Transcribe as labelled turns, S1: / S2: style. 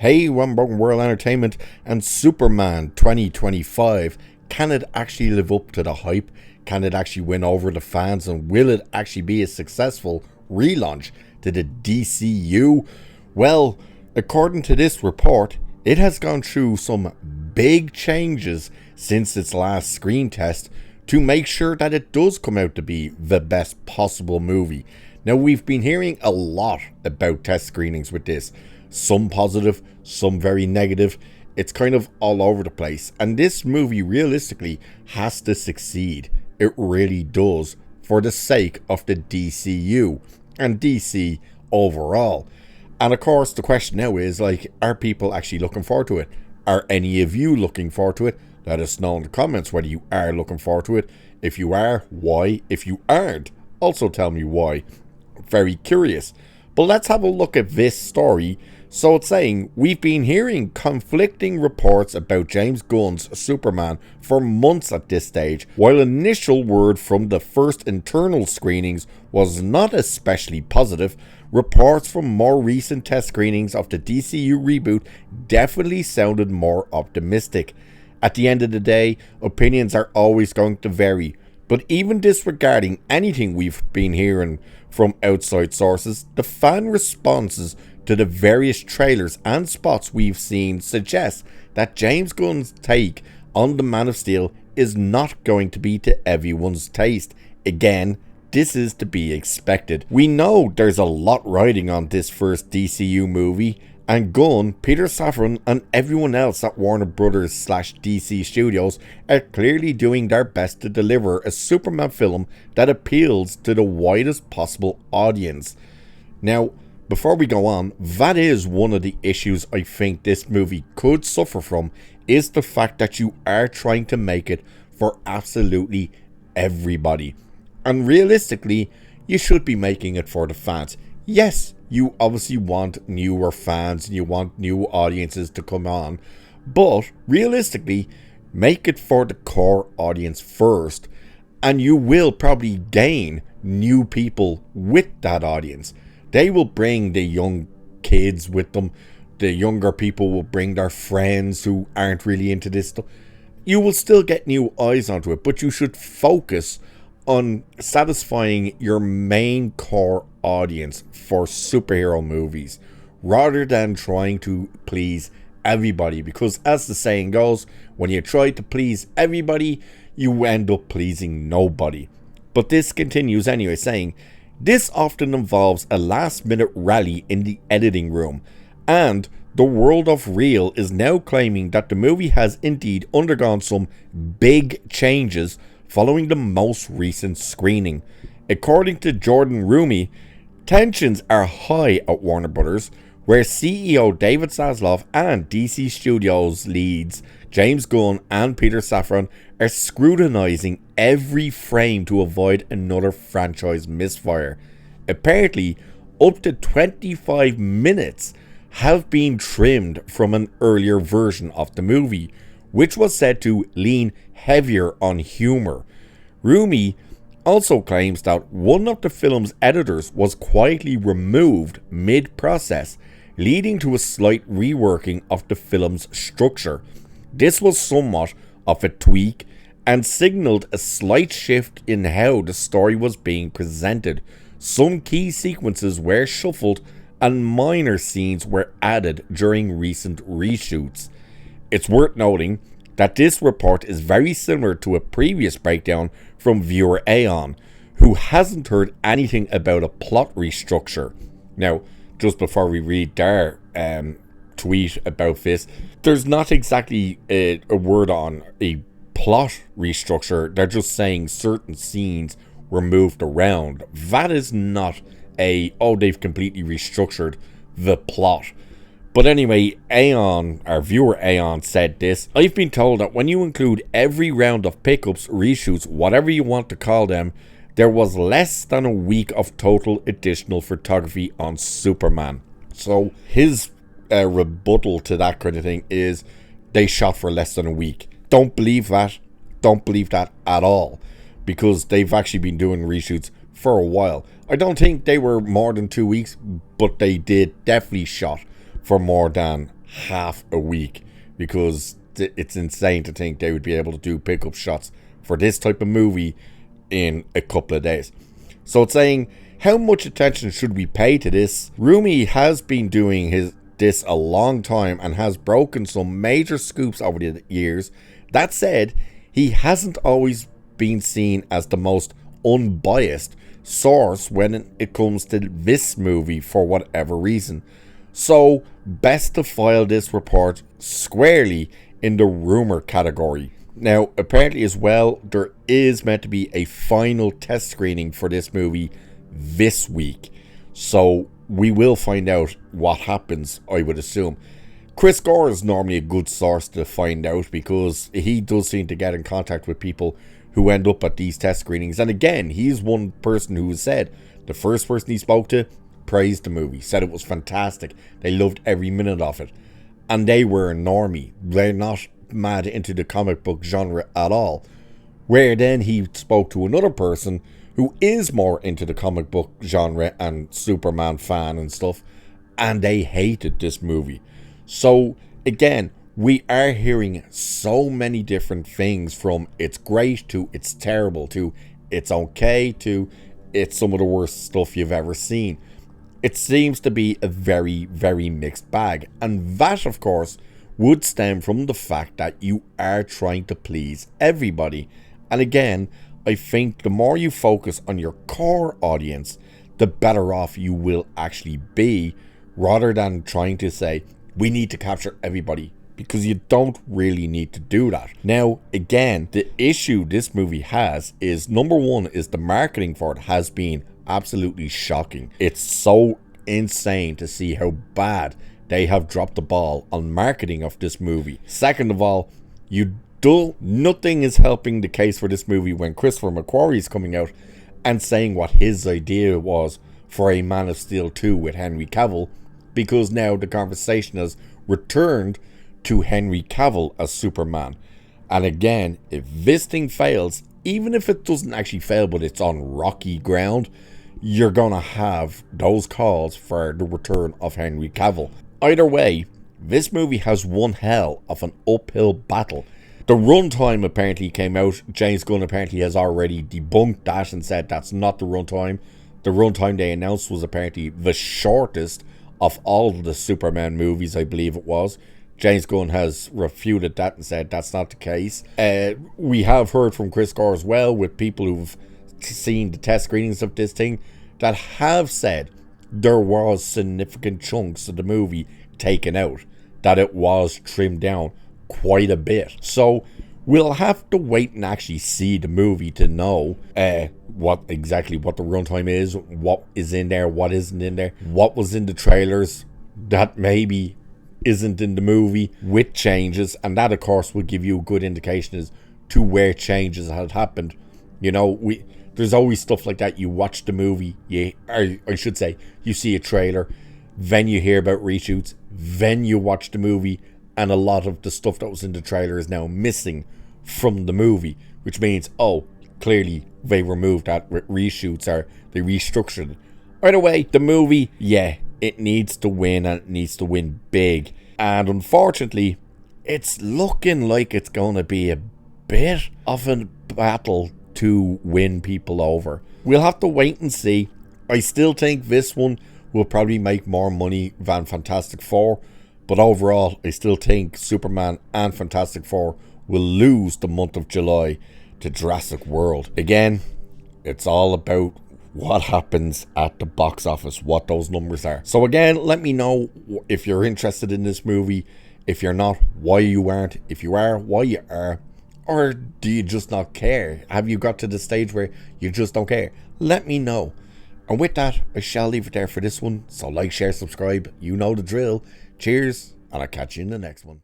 S1: Hey, One Broken World Entertainment and Superman 2025. Can it actually live up to the hype? Can it actually win over the fans? And will it actually be a successful relaunch to the DCU? Well, according to this report, it has gone through some big changes since its last screen test to make sure that it does come out to be the best possible movie. Now, we've been hearing a lot about test screenings with this. Some positive, some very negative. It's kind of all over the place. And this movie realistically has to succeed. It really does, for the sake of the DCU and DC overall. And of course, the question now is, are people actually looking forward to it? Are any of you looking forward to it? Let us know in the comments whether you are looking forward to it. If you are, why? If you aren't, also tell me why. Very curious. But let's have a look at this story. So it's saying, we've been hearing conflicting reports about James Gunn's Superman for months at this stage. While initial word from the first internal screenings was not especially positive, reports from more recent test screenings of the DCU reboot definitely sounded more optimistic. At the end of the day, opinions are always going to vary. But even disregarding anything we've been hearing from outside sources, the fan responses to the various trailers and spots we've seen suggest that James Gunn's take on the Man of Steel is not going to be to everyone's taste. Again, this is to be expected. We know there's a lot riding on this first DCU movie, and Gunn, Peter Safran, and everyone else at Warner Brothers / DC Studios are clearly doing their best to deliver a Superman film that appeals to the widest possible audience. Now, before we go on, that is one of the issues I think this movie could suffer from, is the fact that you are trying to make it for absolutely everybody. And realistically, you should be making it for the fans. Yes, you obviously want newer fans and you want new audiences to come on, but realistically, make it for the core audience first, and you will probably gain new people with that audience. They will bring the young kids with them. The younger people will bring their friends who aren't really into this stuff. You will still get new eyes onto it, but you should focus on satisfying your main core audience for superhero movies rather than trying to please everybody, because as the saying goes, when you try to please everybody, you end up pleasing nobody. But this continues anyway, saying, this often involves a last-minute rally in the editing room, and the world of Real is now claiming that the movie has indeed undergone some big changes following the most recent screening. According to Jordan Rumi, tensions are high at Warner Brothers, where CEO David Zaslav and DC Studios leads James Gunn and Peter Safran are scrutinizing every frame to avoid another franchise misfire. Apparently, up to 25 minutes have been trimmed from an earlier version of the movie, which was said to lean heavier on humor. Rumi also claims that one of the film's editors was quietly removed mid-process, leading to a slight reworking of the film's structure. This was somewhat of a tweak and signaled a slight shift in how the story was being presented. Some key sequences were shuffled and minor scenes were added during recent reshoots. It's worth noting that this report is very similar to a previous breakdown from viewer Aeon, who hasn't heard anything about a plot restructure. Now, just before we read their tweet about this, there's not exactly a word on a plot restructure. They're just saying certain scenes were moved around. That is not they've completely restructured the plot. But anyway, Aeon, our viewer Aeon, said this: I've been told that when you include every round of pickups, reshoots, whatever you want to call them, there was less than a week of total additional photography on Superman. So his rebuttal to that kind of thing is they shot for less than a week. Don't believe that. Don't believe that at all, because they've actually been doing reshoots for a while. I don't think they were more than 2 weeks, but they did definitely shot for more than half a week, because it's insane to think they would be able to do pickup shots for this type of movie in a couple of days. So it's saying, how much attention should we pay to this? Rumi has been doing this a long time and has broken some major scoops over the years. That said, he hasn't always been seen as the most unbiased source when it comes to this movie for whatever reason. So best to file this report squarely in the rumor category. Now, apparently as well, there is meant to be a final test screening for this movie this week. So we will find out what happens, I would assume. Chris Gore is normally a good source to find out, because he does seem to get in contact with people who end up at these test screenings. And again, he's one person who has said the first person he spoke to praised the movie, said it was fantastic. They loved every minute of it. And they were a normie. They're not mad into the comic book genre at all. Where then he spoke to another person who is more into the comic book genre and Superman fan and stuff, and they hated this movie. So again, we are hearing so many different things, from it's great to it's terrible to it's okay to it's some of the worst stuff you've ever seen. It seems to be a very, very mixed bag, and that of course would stem from the fact that you are trying to please everybody. And again, I think the more you focus on your core audience, the better off you will actually be, rather than trying to say, we need to capture everybody, because you don't really need to do that. Now, again, the issue this movie has is, number one, is the marketing for it has been absolutely shocking. It's so insane to see how bad they have dropped the ball on marketing of this movie. Second of all, nothing is helping the case for this movie when Christopher McQuarrie is coming out and saying what his idea was for a Man of Steel 2 with Henry Cavill, because now the conversation has returned to Henry Cavill as Superman. And again, if this thing fails, even if it doesn't actually fail but it's on rocky ground, you're gonna have those calls for the return of Henry Cavill. Either way, this movie has one hell of an uphill battle. The runtime apparently came out. James Gunn apparently has already debunked that and said that's not the runtime. The runtime they announced was apparently the shortest of all the Superman movies, I believe it was. James Gunn has refuted that and said that's not the case. We have heard from Chris Gore as well, with people who've seen the test screenings of this thing, that have said there was significant chunks of the movie taken out, that it was trimmed down quite a bit. So we'll have to wait and actually see the movie to know what the runtime is, what is in there, what isn't in there, what was in the trailers that maybe isn't in the movie with changes, and that of course will give you a good indication as to where changes had happened. You know, there's always stuff like that. You watch the movie, you see a trailer, then you hear about reshoots, then you watch the movie, and a lot of the stuff that was in the trailer is now missing from the movie, which means, clearly they removed that with reshoots, or they restructured it. Either way, the movie, it needs to win, and it needs to win big. And unfortunately, it's looking like it's going to be a bit of a battle to win people over. We'll have to wait and see. I still think this one will probably make more money than Fantastic Four, but overall, I still think Superman and Fantastic Four will lose the month of July to Jurassic World. Again, it's all about what happens at the box office, what those numbers are. So again, let me know if you're interested in this movie. If you're not, why you aren't. If you are, why you are. Or do you just not care? Have you got to the stage where you just don't care? Let me know. And with that, I shall leave it there for this one. So like, share, subscribe. You know the drill. Cheers, and I'll catch you in the next one.